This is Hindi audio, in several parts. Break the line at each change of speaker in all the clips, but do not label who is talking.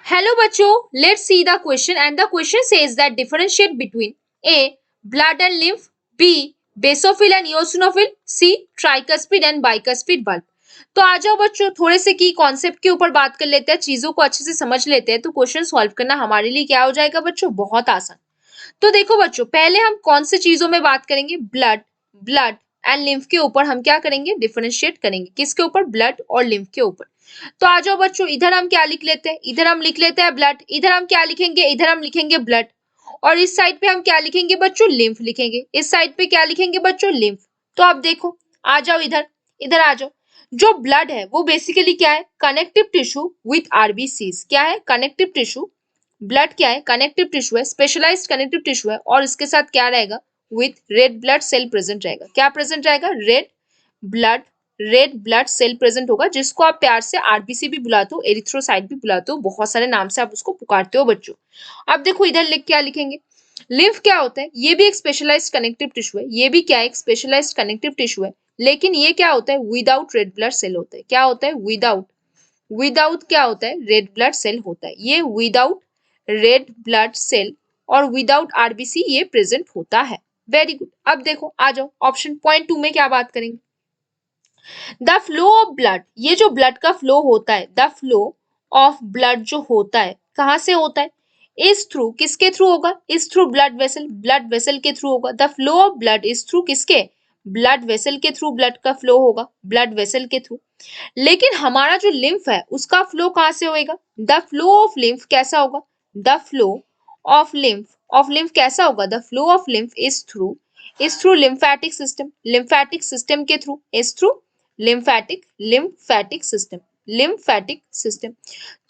Hello बच्चों, let's see the question and the question says that differentiate between A. Blood and lymph, B. Basophil and eosinophil, C. Tricuspid and bicuspid bulb। तो आ जाओ बच्चों, थोड़े से की कॉन्सेप्ट के ऊपर बात कर लेते हैं, चीजों को अच्छे से समझ लेते हैं, तो क्वेश्चन सॉल्व करना हमारे लिए क्या हो जाएगा बच्चों, बहुत आसान। तो देखो बच्चों, पहले हम कौन से चीजों में बात करेंगे, ब्लड ब्लड एंड लिम्फ के ऊपर हम क्या करेंगे, डिफरेंशिएट करेंगे, किसके ऊपर, ब्लड और लिम्फ के ऊपर। तो आ जाओ बच्चों, इधर हम क्या लिख लेते हैं, इधर हम लिख लेते हैं ब्लड, इधर हम क्या लिखेंगे, इधर हम लिखेंगे ब्लड, और इस साइड पे हम क्या लिखेंगे बच्चों, लिम्फ लिखेंगे, इस साइड पे क्या लिखेंगे बच्चों, लिम्फ। तो अब देखो, आ जाओ इधर, इधर आ जाओ। जो ब्लड है वो बेसिकली क्या है, कनेक्टिव टिश्यू विथ आरबीसीज, क्या है, कनेक्टिव टिश्यू। ब्लड क्या है, कनेक्टिव टिश्यू है, स्पेशलाइज्ड कनेक्टिव टिश्यू है, और इसके साथ क्या रहेगा, with red blood cell present रहेगा। क्या प्रेजेंट रहेगा, blood red blood cell present होगा, जिसको आप प्यार से आरबीसी भी बुलाते हो, एरिथ्रोसाइट भी बुलाते हो, बहुत सारे नाम से आप उसको पुकारते हो बच्चों। अब देखो इधर लिख क्या लिखेंगे, लिम्फ क्या होता है, ये भी एक स्पेशलाइज्ड कनेक्टिव टिश्यू है, ये भी क्या है, एक स्पेशलाइज्ड कनेक्टिव टिश्यू है, लेकिन ये क्या होता है, विदाउट रेड ब्लड सेल होता है। क्या होता है, विदाउट, विदाउट क्या होता है, रेड ब्लड सेल होता है, ये विदाउट रेड ब्लड सेल और विदाउट आरबीसी ये प्रेजेंट होता है। Very good. अब देखो आ जाओ, ऑप्शन पॉइंट 2 में क्या बात करेंगे, द फ्लो ऑफ ब्लड, ये जो ब्लड का फ्लो होता है, द फ्लो ऑफ ब्लड जो होता है कहां से होता है, इस थ्रू, किसके थ्रू होगा, इस through blood vessel, blood vessel के थ्रू होगा। The flow of blood is through किसके, ब्लड वेसल के थ्रू ब्लड का फ्लो होगा, ब्लड वेसल के थ्रू। लेकिन हमारा जो लिम्फ है उसका फ्लो कहां से होएगा, द फ्लो ऑफ लिम्फ कैसा होगा, द फ्लो ऑफ लिम्फ कैसा होगा, the flow of lymph is through lymphatic system, lymphatic system के through, is through lymphatic system, lymphatic system.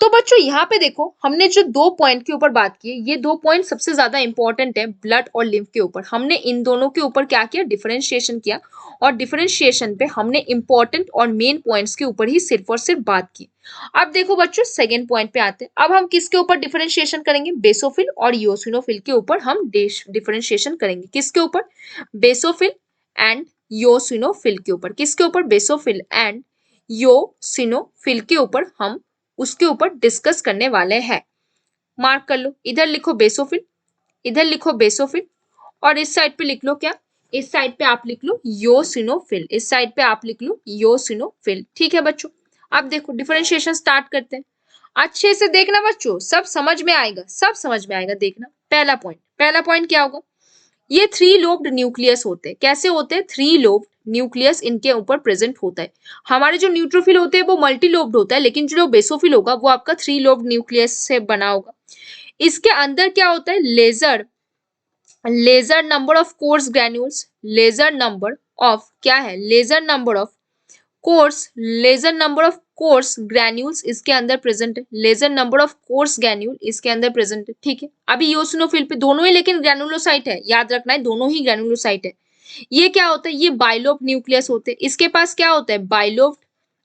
तो बच्चों यहाँ पे देखो, हमने जो 2 पॉइंट के ऊपर बात की है, ये 2 पॉइंट सबसे ज्यादा इंपॉर्टेंट है ब्लड और लिम्फ के ऊपर। हमने इन दोनों के ऊपर क्या किया, डिफरेंशिएशन किया, और डिफरेंशिएशन पे हमने इंपॉर्टेंट और मेन पॉइंट्स के ऊपर ही सिर्फ और सिर्फ बात की। अब देखो बच्चों, सेकेंड पॉइंट पे आते हैं। अब हम किसके ऊपर डिफरेंशिएशन करेंगे, बेसोफिल और ईओसिनोफिल के ऊपर हम डिफरेंशिएशन करेंगे। किसके ऊपर, बेसोफिल एंड ईओसिनोफिल के ऊपर, किसके ऊपर, बेसोफिल एंड ईओसिनोफिल के ऊपर हम उसके ऊपर डिस्कस करने वाले हैं। मार्क कर लो, इधर लिखो बेसोफिल, इधर लिखो बेसोफिल, और इस साइड पे लिख लो क्या, इस साइड पे आप लिख लो ईओसिनोफिल, इस साइड पे आप लिख लो ईओसिनोफिल। ठीक है बच्चों, अब देखो डिफरेंशिएशन स्टार्ट करते हैं। अच्छे से देखना बच्चों, सब समझ में आएगा, सब समझ में आएगा, देखना। पहला पॉइंट क्या होगा, ये 3 लोब्ड न्यूक्लियस होते हैं। कैसे होते हैं, 3 लोब्ड न्यूक्लियस इनके ऊपर प्रेजेंट होता है। हमारे जो न्यूट्रोफिल होते हैं वो मल्टी लोब्ड होता है, लेकिन जो बेसोफिल होगा वो आपका 3 लोब्ड न्यूक्लियस से बना होगा। इसके अंदर क्या होता है, larger number of coarse granules, larger number of क्या है, larger number of coarse granules इसके अंदर प्रेजेंट है, larger number of coarse granule इसके अंदर प्रेजेंट है। ठीक है, अभी ईओसिनोफिल पे दोनों ही लेकिन ग्रैनुलोसाइट है, याद रखना है दोनों ही ग्रैनुलोसाइट है। ये क्या होता है, ये बाइलोब न्यूक्लियस होते हैं, इसके पास क्या होता है,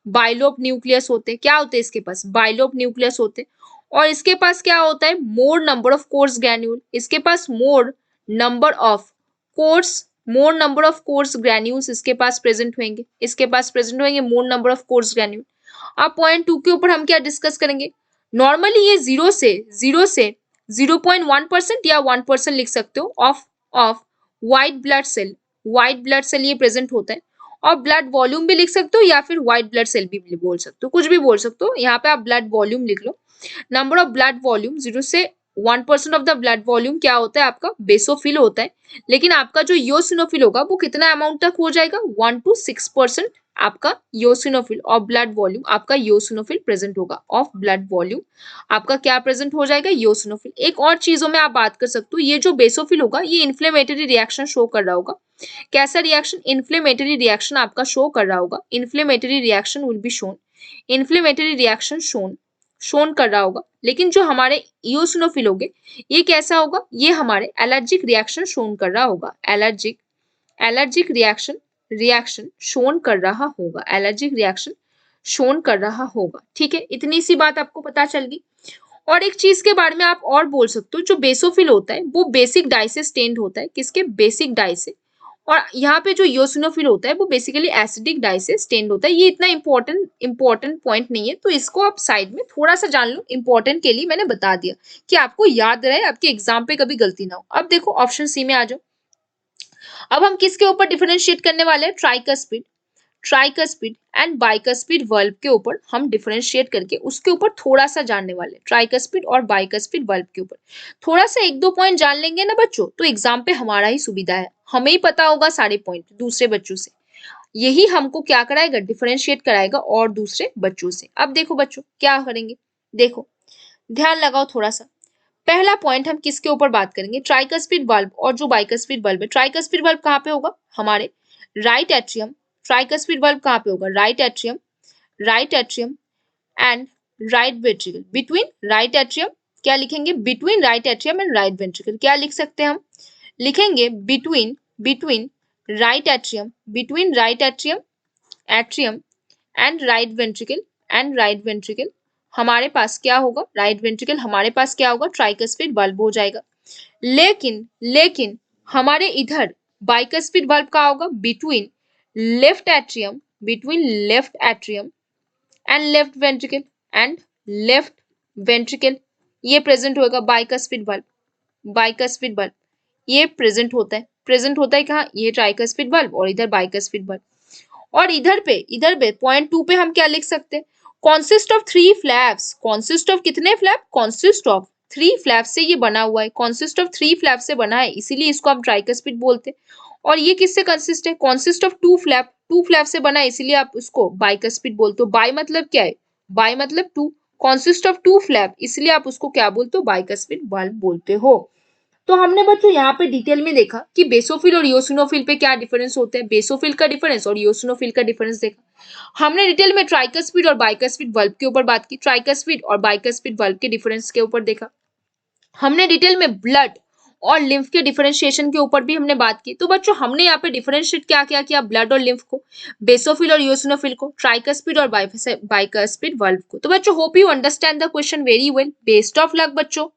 बाइलोब न्यूक्लियस होते हैं। क्या होते हैं इसके पास, बाइलोब न्यूक्लियस होते हैं। और इसके पास क्या होता है, more number of coarse granule, इसके पास number of coarse more number of coarse granules इसके पास प्रेजेंट होंगे, इसके पास प्रेजेंट होंगे more number of coarse granule. अब पॉइंट 2 के ऊपर हम क्या डिस्कस करेंगे, नॉर्मली ये 0.1% या 1% लिख सकते हो ऑफ व्हाइट ब्लड सेल ये प्रेजेंट होता है। और ब्लड वॉल्यूम भी लिख सकते हो या फिर व्हाइट ब्लड सेल भी बोल सकते हो, कुछ भी बोल सकते हो, यहाँ पे आप ब्लड वॉल्यूम लिख लो। नंबर ऑफ ब्लड वॉल्यूम 0 से 1% ऑफ द ब्लड वॉल्यूम क्या होता है आपका, बेसोफिल होता है। लेकिन आपका जो ईओसिनोफिल होगा वो कितना अमाउंट तक हो जाएगा, 1 to 6% आपका ईओसिनोफिल ऑफ ब्लड वॉल्यूम, आपका ईओसिनोफिल प्रेजेंट होगा, ऑफ ब्लड वॉल्यूम आपका क्या प्रेजेंट हो जाएगा, ईओसिनोफिल। एक और चीजों में आप बात कर सकते हो, ये जो बेसोफिल होगा ये इन्फ्लेमेटरी रिएक्शन शो कर रहा होगा। कैसा रिएक्शन, इन्फ्लेमेटरी रिएक्शन आपका शो कर रहा होगा, inflammatory reaction will be shown, inflammatory reaction shown कर रहा होगा। लेकिन जो हमारे ईओसिनोफिल होंगे ये कैसा होगा, ये हमारे एलर्जिक रिएक्शन शोन कर रहा होगा, एलर्जिक रिएक्शन शोन कर रहा होगा, एलर्जिक रिएक्शन शोन कर रहा होगा। ठीक है, इतनी सी बात आपको पता चल गई। और एक चीज के बारे में आप और बोल सकते हो, जो बेसोफिल होता है वो बेसिक डाई से स्टेन्ड होता है, किसके, बेसिक डाई से। और यहाँ पे जो इयोसिनोफिल होता है वो बेसिकली एसिडिक डाई से स्टेन्ड होता है। ये इतना इंपॉर्टेंट पॉइंट नहीं है, तो इसको आप साइड में थोड़ा सा जान लो, इंपॉर्टेंट के लिए मैंने बता दिया कि आपको याद रहे, आपके एग्जाम पे कभी गलती ना हो। अब देखो ऑप्शन सी में आ जाओ। अब हम किसके ऊपर डिफरेंशिएट करने वाले हैं? ट्राइकस्पिड एंड बाइकस्पिड वर्ब के ऊपर हम डिफरेंशिएट करके उसके ऊपर थोड़ा सा जानने वाले हैं। ट्राइकस्पिड और बाइकस्पिड वर्ब के ऊपर थोड़ा सा एक दो पॉइंट जान लेंगे ना बच्चों, तो एग्जाम पे हमारा ही सुविधा है, हमें ही पता होगा सारे पॉइंट दूसरे बच्चों से। यही हमको क्या कराएगा? डिफरेंशिएट कराएगा और दूसरे बच्चों से। अब देखो बच्चों क्या करेंगे, देखो ध्यान लगाओ थोड़ा सा। पहला पॉइंट हम किसके ऊपर बात करेंगे? ट्राइकस्पिड बल्ब और जो बाइकस्पिड बल्ब है। ट्राइकस्पिड बल्ब कहाँ पे होगा? हमारे राइट एट्रियम। ट्राइकस्पिड बल्ब कहाँ पे होगा? Right atrium and right ventricle. Between right atrium, क्या लिखेंगे? Between right atrium and right ventricle. क्या लिख सकते हैं हम? लिखेंगे between right atrium and right ventricle हमारे पास क्या होगा? राइट वेंट्रिकल हमारे पास क्या होगा? ट्राइकस्पिड बल्ब हो जाएगा। लेकिन हमारे इधर बाइकस्पिड बल्ब का होगा between left atrium and left ventricle ये प्रेजेंट होगा। बाइकस्पिड बल्ब ये प्रेजेंट होता है कहाँ? ये ट्राइकस्पिड बल्ब और इधर बाइकस्पिड बल्ब। और इधर पे पॉइंट 2 पे हम क्या लिख सकते हैं? Consist of 3 flaps. Consist of कितने फ्लैप? कॉन्सिस्ट ऑफ 3 फ्लैप से ये बना हुआ है। कॉन्सिस्ट ऑफ 3 फ्लैप से बना है, इसीलिए इसको हम ट्राइकस्पिड बोलते हैं। और ये किससे कंसिस्ट है? कॉन्सिस्ट ऑफ 2 फ्लैप से बना है, इसीलिए आप उसको बाइकस्पिड बोलते हो। बाई मतलब क्या है? बाई मतलब 2, कॉन्सिस्ट ऑफ 2 फ्लैप, इसलिए आप उसको क्या बोलते हो? बाइकस्पिड बल्ब बोलते हो। तो हमने बच्चों यहाँ पे डिटेल में देखा कि बेसोफिल और इयोसिनोफिल पे क्या डिफरेंस होते हैं, बेसोफिल का डिफरेंस और इयोसिनोफिल का डिफरेंस देखा। हमने डिटेल में ट्राइकस्पिड और बाइकस्पिड बल्ब के ऊपर बात की, ट्राइकस्पिड और बाइकस्पिड बल्ब के डिफरेंस के ऊपर देखा। हमने डिटेल में ब्लड और लिम्फ के डिफरेंशिएशन के ऊपर भी हमने बात की। तो बच्चों हमने यहाँ पे डिफरेंशिएट क्या क्या किया? ब्लड और लिम्फ को, बेसोफिल और इयोसिनोफिल को, ट्राइकस्पिड और बाइकस्पिड बल्ब को। तो बच्चों hope you understand the question very well. Best of luck बच्चों।